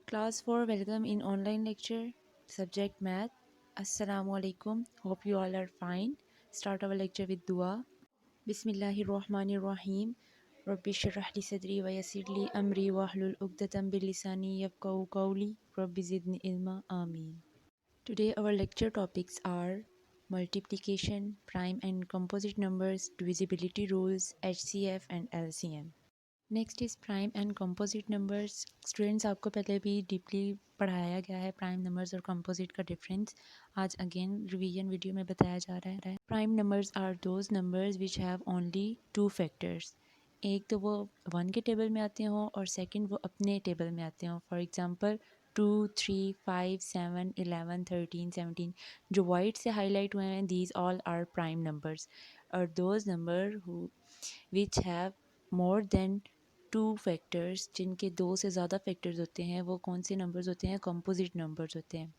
Class 4, welcome in online lecture. Subject Math. Assalamu alaikum. Hope you all are fine. Start our lecture with dua. Bismillahirrahmanirrahim. Rabbi shrah li sadri wa yassir li amri wahlul uqdatam bil lisani yafqahu qawli. Rabbi zidni ilma. Ameen. Today our lecture topics are multiplication, prime and composite numbers, divisibility rules, HCF and LCM. Next is prime and composite numbers. Students, आपको पहले भी deeply पढ़ाया गया है prime numbers और composite का difference. आज again revision video में बताया जा रहा है। Prime numbers are those numbers which have only two factors. एक तो वो 1 के टेबल में आते हों और सेकंड वो अपने टेबल में आते हों। फॉर एग्जांपल 2, 3, 5, 7, 11, 13, 17 जो वाइट से हाईलाइट हुए हैं, these all are prime numbers. और those number which have more than 2 factors, जिनके 2 से ज़्यादा फैक्टर्स होते हैं, वो कौन से नंबर्स होते हैं? कंपोजिट नंबर्स होते हैं।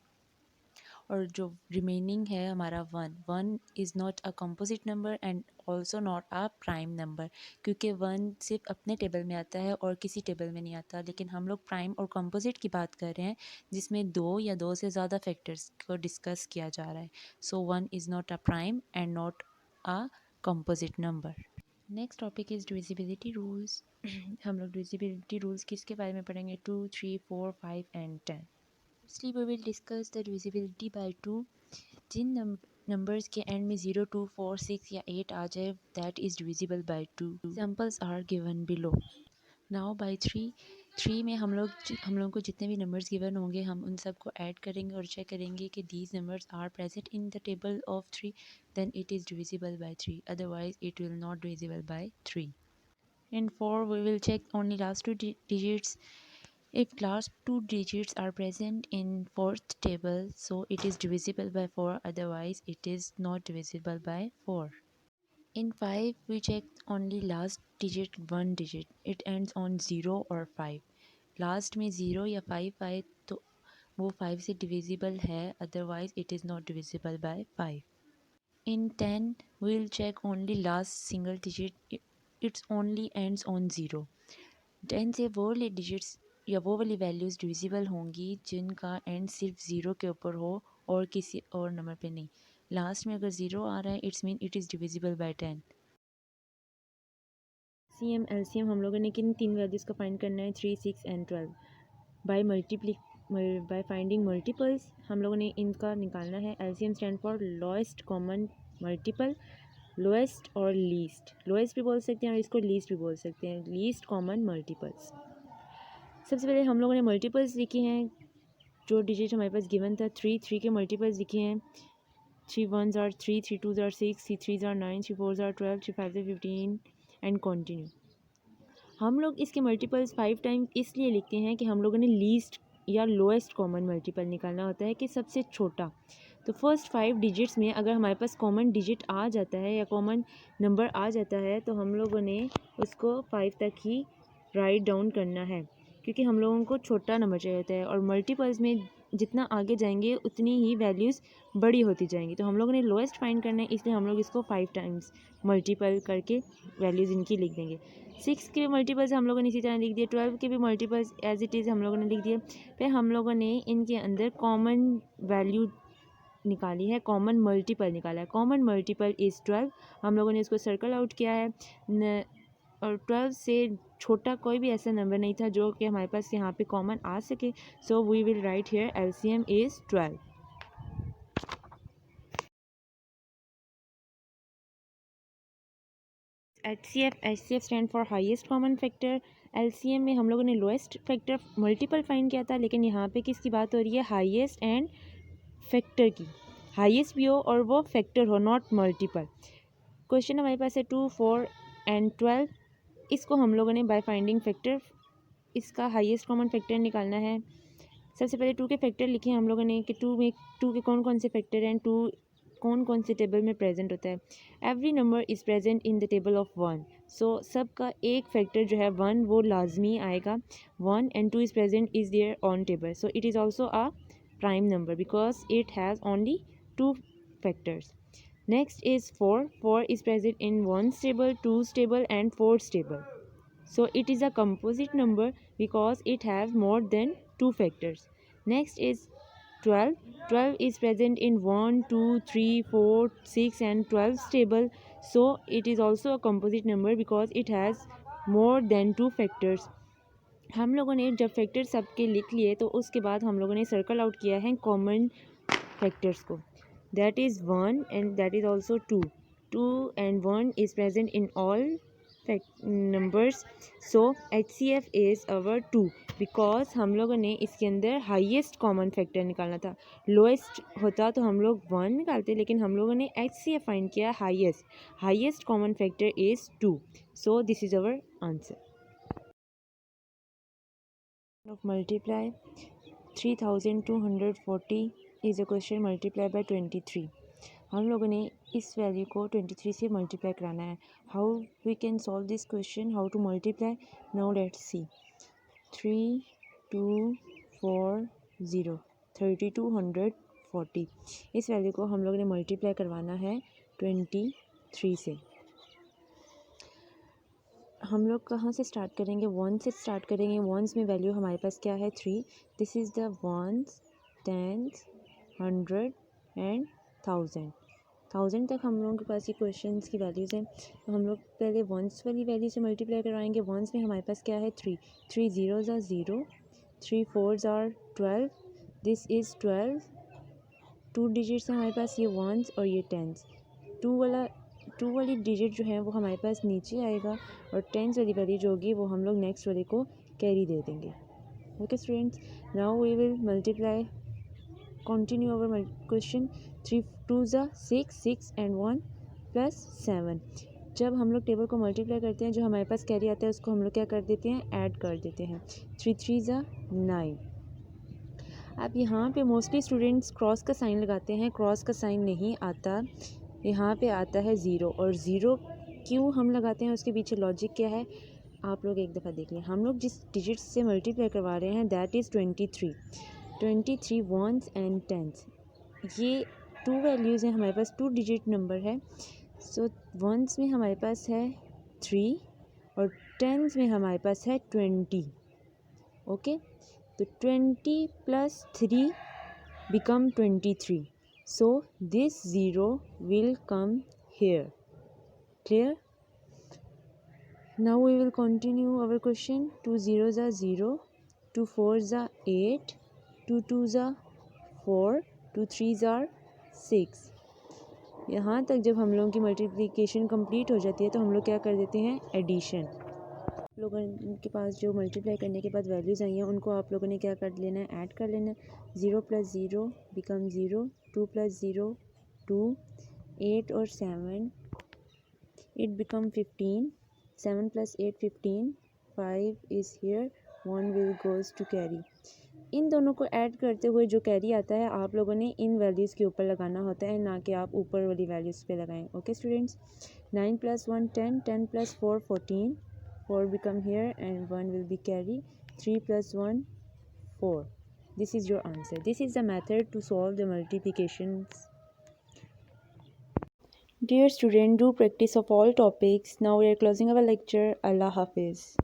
और जो रिमेनिंग है हमारा 1 is not a composite number and also not a prime number, क्योंकि 1 सिर्फ अपने टेबल में आता है और किसी टेबल में नहीं आता। लेकिन हम लोग प्राइम और कंपोजिट की बात कर रहे हैं जिसमें 2 या 2 से ज़्यादा फैक्टर्स को डिस्कस किया जा रहा है। सो 1 is not a prime and not a composite number. Next topic is divisibility rules. हम लोग डिविजिबिलिटी रूल्स किसके बारे में पढ़ेंगे? 2, 3, 4, 5 and 10। Firstly we will discuss the divisibility by 2। जिन नंबर्स के एंड में 0, 2, 4, 6 या 8 आ जाए, that is divisible by 2। Examples are given below. Now by 3 में हम लोगों को जितने भी नंबर्स गिवन होंगे, हम उन सब को ऐड करेंगे और चेक करेंगे कि these numbers are present in the table of 3, then it is divisible by 3, otherwise it will not divisible by 3. In 4 we will check only last 2 digits. If last 2 digits are present in 4th table, so it is divisible by 4, otherwise it is not divisible by 4. In 5 we check only last digit, 1 digit, it ends on 0 or 5. Last में 0 या 5 आए तो वो 5 से divisible है, otherwise it is not divisible by 5. In 10 we will check only last single digit, it only ends on 0. 10 से वो वाले डिजिट्स या वो वाली वैल्यूज़ डिविजिबल होंगी जिनका एंड सिर्फ 0 के ऊपर हो और किसी और नंबर पे नहीं। लास्ट में अगर 0 आ रहा है, it's mean it is divisible bye 10। LCM हम लोगों ने किन 3 वैल्यूज़ को फाइंड करना है? 3, 6 एंड 12। बाय फाइंडिंग मल्टीपल्स हम लोगों ने इनका निकालना है। LCM stand for lowest common multiple, lowest और लीस्ट। लोएस्ट भी बोल सकते हैं और इसको लीस्ट भी बोल सकते हैं, लीस्ट कॉमन मल्टीपल्स। सबसे पहले हम लोगों ने मल्टीपल्स लिखे हैं। जो डिजिट हमारे पास गिवन था 3 के मल्टीपल्स लिखे हैं। 3 1s are 3, 3 2s are 6, 3 3s are 9, 3 4s are 12, 3 5s are 15 and continue. हम लोग इसके मल्टीपल्स 5 टाइम इसलिए लिखते हैं कि हम लोगों ने लीस्ट या लोएस्ट कॉमन मल्टीपल निकालना होता है, कि सबसे छोटा। तो फर्स्ट 5 डिजिट्स में अगर हमारे पास कॉमन डिजिट आ जाता है या कॉमन नंबर आ जाता है, तो हम लोगों ने उसको 5 तक ही राइट डाउन करना है, क्योंकि हम लोगों को छोटा नंबर चाहिए होता है। और मल्टीपल्स में जितना आगे जाएंगे उतनी ही वैल्यूज़ बड़ी होती जाएंगी। तो हम लोगों ने लोएस्ट फाइंड करना है, इसलिए हम लोग इसको 5 टाइम्स मल्टीपल करके वैल्यूज़ इनकी लिख देंगे। 6 के भी मल्टीपल्स हम लोगों ने इसी तरह लिख दिए। 12 के भी मल्टीपल्स एज इट इज़ हम लोगों ने लिख दिए। फिर हम लोगों ने इनके अंदर कॉमन वैल्यू निकाली है, कॉमन मल्टीपल निकाला है। Common multiple is 12। हम लोगों ने इसको सर्कल आउट किया है और 12 से छोटा कोई भी ऐसा नंबर नहीं था जो कि हमारे पास यहाँ पे कॉमन आ सके। So we will write here LCM is 12। HCF stand for highest common factor. LCM में हम लोगों ने लोएस्ट फैक्टर मल्टीपल फाइंड किया था, लेकिन यहाँ पे किसकी बात हो रही है? हाईएस्ट एंड फैक्टर की। हाईएस्ट भी हो और वो फैक्टर हो, नॉट मल्टीपल। क्वेश्चन हमारे पास है 2, 4 एंड 12। इसको हम लोगों ने बाय फाइंडिंग फैक्टर इसका हाईएस्ट कॉमन फैक्टर निकालना है। सबसे पहले 2 के फैक्टर लिखे हम लोगों ने कि 2 के कौन कौन से फैक्टर हैं, 2 कौन कौन से टेबल में प्रेजेंट होता है। Every number is present in the table of 1। सो सबका एक फैक्टर जो है 1 वो लाजमी आएगा। 1 and 2 is present is there on table, so it is also a prime number because it has only 2 factors. Next is 4. 4 is present in 1's table, 2's table and 4's table. So it is a composite number because it has more than 2 factors. Next is 12. 12 is present in 1, 2, 3, 4, 6 and 12 table. So it is also a composite number because it has more than 2 factors. हम लोगों ने जब factor सबके लिख लिए तो उसके बाद हम लोगों ने सर्कल आउट किया है कॉमन फैक्टर्स को. That is 1 and that is also 2. 2 and 1 is present in all numbers. So HCF is our 2 because हम लोगों ने इसके अंदर हाईएस्ट कॉमन फैक्टर निकालना था. लोएस्ट होता तो हम लोग 1 निकालते, लेकिन हम लोगों ने HCF फाइंड किया highest common factor is 2. So this is our answer. Of multiply 3240 is a question multiply by 23. हम लोगों ने इस वैल्यू को 23 से मल्टीप्लाई कराना है. How we can solve this question, how to multiply. Now let's see. 3240 3240 इस वैल्यू को हम लोगों ने मल्टीप्लाई करवाना है 23 से. हम लोग कहाँ से स्टार्ट करेंगे? 1 से स्टार्ट करेंगे. वंस में वैल्यू हमारे पास क्या है? 3. This is the ones, tens, 100 and 1000 तक हम लोगों के पास ये क्वेश्चंस की वैल्यूज़ हैं. तो हम लोग पहले वंस वाली वैल्यू से मल्टीप्लाई करवाएंगे. वंस में हमारे पास क्या है? 3. 3 zeros are 0, 3 fours are 12. This is 12. 2 digits हैं हमारे पास, ये वंस और ये टेंस. 2 वाली डिजिट जो है वो हमारे पास नीचे आएगा और टेंस वाली वैल्यू जो होगी वो हम लोग नेक्स्ट वाले को कैरी दे देंगे. Okay students, now we will multiply. Continue our question. 3 2 6, 6 and 1 + 7. जब हम लोग टेबल को मल्टीप्लाई करते हैं, जो हमारे पास कैरी आता है उसको हम लोग क्या कर देते हैं? ऐड कर देते हैं. 3 3 9. अब यहाँ पे मोस्टली स्टूडेंट्स क्रॉस का साइन लगाते हैं. क्रॉस का साइन नहीं आता, यहाँ पे आता है 0. और 0 क्यों हम लगाते हैं, उसके पीछे लॉजिक क्या है आप लोग एक दफ़ा देख लें. हम लोग जिस डिजिट से मल्टीप्लाई करवा रहे हैं that is 23. 23 ones and tens. ये 2 वैल्यूज़ हैं हमारे पास, 2 डिजिट नंबर है. सो वंस में हमारे पास है 3 और टेंस में हमारे पास है 20. ओके, तो 20 + 3 become 23. So this 0 will come here. Clear? Now we will continue our question. 2 zeros are 0, 2 fours are 8, 2 twos are 4, 2 threes are 6. यहाँ तक जब हम लोगों की मल्टीप्लिकेशन कंप्लीट हो जाती है तो हम लोग क्या कर देते हैं? एडिशन. लोगों के पास जो मल्टीप्लाई करने के बाद वैल्यूज़ आई हैं उनको आप लोगों ने क्या कर लेना है? ऐड कर लेना है. 0 + 0 become 0, 2 + 0 2, 8 और 7 it become 15. 7 + 8 15, 5 is here, 1 will goes to carry. इन दोनों को ऐड करते हुए जो कैरी आता है आप लोगों ने इन वैल्यूज़ के ऊपर लगाना होता है, ना कि आप ऊपर वाली वैल्यूज़ पे लगाएं. Okay students, 9 + 1 10, 10 + 4 14, 4 become here and 1 will be carry. 3 + 1 4. This is your answer. This is the method to solve the multiplications. Dear student, do practice of all topics. Now we are closing our lecture. Allah Hafiz.